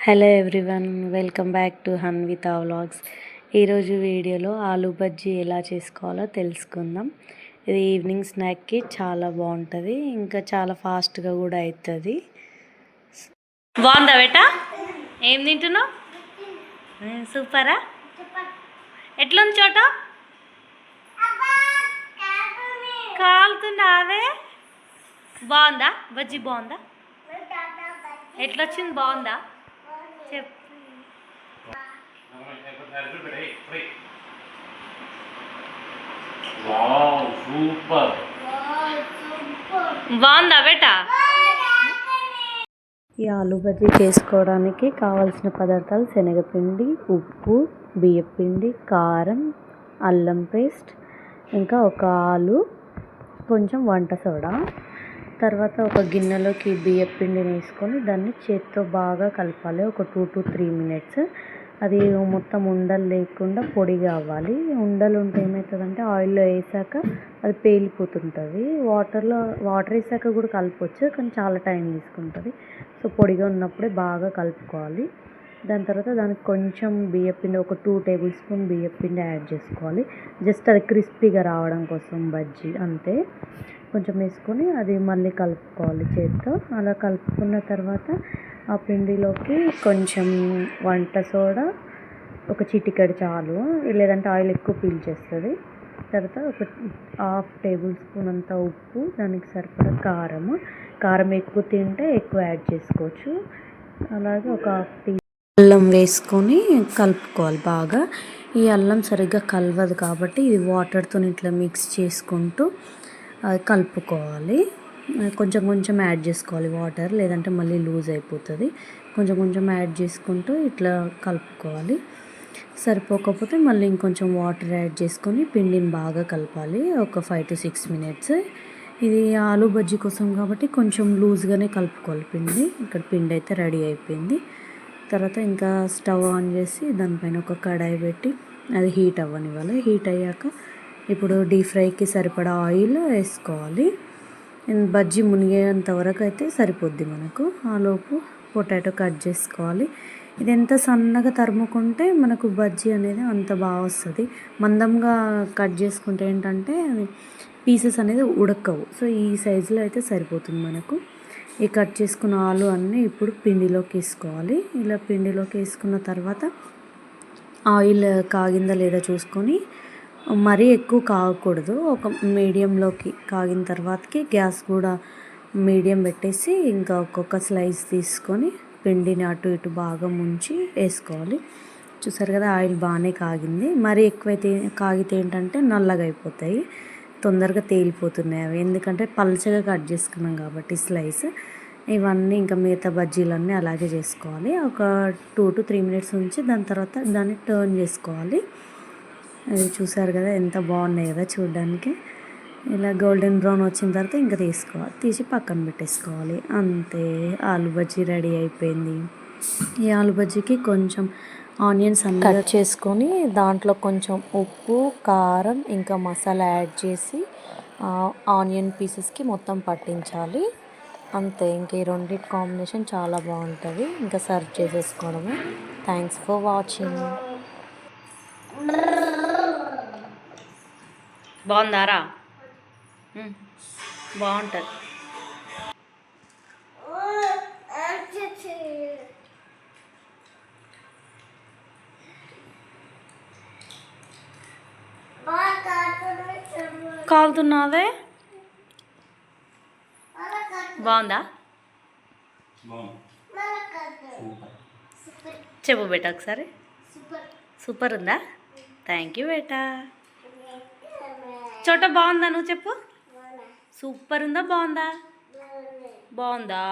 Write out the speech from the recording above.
Hello everyone, welcome back to Hanvitha vlogs. ఈరోజు వీడియోలో ఆలూ బజ్జీ ఎలా చేసుకోవాలో తెలుసుకుందాం. ఇది ఈవినింగ్ స్నాక్కి చాలా బాగుంటుంది, ఇంకా చాలా ఫాస్ట్గా కూడా అవుతుంది. బాగుందా బేటా? ఏం తింటున్నావు? సూపరా? ఎట్లుంది చోట? కాలుతుందా? అదే బాగుందా బజ్జీ? బాగుందా? ఎట్లొచ్చింది? బాగుందా? చెప్పు. బాగుందా బేటా? ఈ ఆలూ బజ్జీ చేసుకోవడానికి కావాల్సిన పదార్థాలు: శనగపిండి, ఉప్పు, బియ్యపిండి, కారం, అల్లం పేస్ట్, ఇంకా ఒక ఆలు, కొంచెం వంట సోడా. తర్వాత ఒక గిన్నెలోకి బియ్యపిండిని వేసుకొని దాన్ని చేత్తో బాగా కలపాలి. ఒక 2 to 3 minutes. అది మొత్తం ఉండలు లేకుండా పొడిగా అవ్వాలి. ఉండలు ఉంటే ఏమవుతుందంటే ఆయిల్లో వేసాక అది పేలిపోతుంటుంది. వాటర్ వేసాక కూడా కలపవచ్చు, కానీ చాలా టైం తీసుకుంటుంది. సో పొడిగా ఉన్నప్పుడే బాగా కలుపుకోవాలి. దాని తర్వాత దానికి కొంచెం బియ్యపిండి, ఒక 2 tablespoons బియ్యపిండి యాడ్ చేసుకోవాలి. జస్ట్ అది క్రిస్పీగా రావడం కోసం బజ్జీ అంతే. కొంచెం వేసుకొని అది మళ్ళీ కలుపుకోవాలి చేత్తో. అలా కలుపుకున్న తర్వాత ఆ పిండిలోకి కొంచెం వంట సోడా, ఒక చిటికెడు చాలు, లేదంటే ఆయిల్ ఎక్కువ పీల్చేస్తుంది. తర్వాత ఒక 1/2 tablespoon అంత ఉప్పు, దానికి సరిపడా కారం ఎక్కువ తింటే ఎక్కువ యాడ్ చేసుకోవచ్చు. అలాగే ఒక 1/2 టీ అల్లం వేసుకొని కలుపుకోవాలి బాగా. ఈ అల్లం సరిగ్గా కలవదు కాబట్టి ఇది వాటర్తో ఇట్లా మిక్స్ చేసుకుంటూ కలుపుకోవాలి. కొంచెం కొంచెం యాడ్ చేసుకోవాలి వాటర్, లేదంటే మళ్ళీ లూజ్ అయిపోతుంది. కొంచెం కొంచెం యాడ్ చేసుకుంటూ ఇట్లా కలుపుకోవాలి. సరిపోకపోతే మళ్ళీ ఇంకొంచెం వాటర్ యాడ్ చేసుకొని పిండిని బాగా కలపాలి. ఒక 5 to 6 minutes. ఇది ఆలూ బజ్జీ కోసం కాబట్టి కొంచెం లూజ్గానే కలుపుకోవాలి పిండి. ఇక్కడ పిండి అయితే రెడీ అయిపోయింది. తర్వాత ఇంకా స్టవ్ ఆన్ చేసి దానిపైన ఒక కడాయి పెట్టి అది హీట్ అవ్వనివ్వాలి. హీట్ అయ్యాక ఇప్పుడు డీప్ ఫ్రైకి సరిపడా ఆయిల్ వేసుకోవాలి. బజ్జీ మునిగేంత వరకు అయితే సరిపోద్ది మనకు. ఆలోపు పొటాటో కట్ చేసుకోవాలి. ఇది ఎంత సన్నగా తరుముకుంటే మనకు బజ్జీ అనేది అంత బాగా వస్తుంది. మందంగా కట్ చేసుకుంటే ఏంటంటే పీసెస్ అనేది ఉడకవు. సో ఈ సైజులో అయితే సరిపోతుంది మనకు. ఈ కట్ చేసుకున్న ఆలు అన్నీ ఇప్పుడు పిండిలోకి వేసుకోవాలి. ఇలా పిండిలోకి వేసుకున్న తర్వాత ఆయిల్ కాగిందా లేదా చూసుకొని, మరీ ఎక్కువ కాగకూడదు, ఒక మీడియంలోకి కాగిన తర్వాతకి గ్యాస్ కూడా మీడియం పెట్టేసి ఇంకా ఒక్కొక్క స్లైస్ తీసుకొని పిండిని అటు ఇటు బాగా ముంచి వేసుకోవాలి. చూసారు కదా, ఆయిల్ బాగానే కాగింది. మరీ ఎక్కువైతే కాగితే ఏంటంటే నల్లగా అయిపోతాయి, తొందరగా తేలిపోతున్నాయి అవి, ఎందుకంటే పల్చగా కట్ చేసుకున్నాం కాబట్టి స్లైస్. ఇవన్నీ ఇంకా మిగతా బజ్జీలన్నీ అలాగే చేసుకోవాలి. ఒక 2 to 3 minutes ఉంచి దాని తర్వాత దాన్ని టర్న్ చేసుకోవాలి. అది చూసారు కదా, ఎంత బాగున్నాయి కదా చూడడానికి. ఇలా గోల్డెన్ బ్రౌన్ వచ్చిన తర్వాత ఇంకా తీసి పక్కన పెట్టేసుకోవాలి. అంతే, ఆలూ బజ్జీ రెడీ అయిపోయింది. ఈ ఆలూ బజ్జీకి కొంచెం ఆనియన్స్ అన్నీ కట్ చేసుకొని దాంట్లో కొంచెం ఉప్పు, కారం, ఇంకా మసాలా యాడ్ చేసి ఆనియన్ పీసెస్కి మొత్తం పట్టించాలి. అంతే, ఇంక ఈ రెండింటి కాంబినేషన్ చాలా బాగుంటుంది. ఇంకా సర్వ్ చేసేసుకోవడమే. Thanks for watching. బాగుందారా? బాగుంటుంది. కాలుతున్నావే? బాగుందా? చెప్పు బేటా ఒకసారి. సూపర్ ఉందా? థ్యాంక్ యూ బేటా. చోట బాగుందా? నువ్వు చెప్పు. సూపర్ ఉందా? బాగుందా? బాగుందా?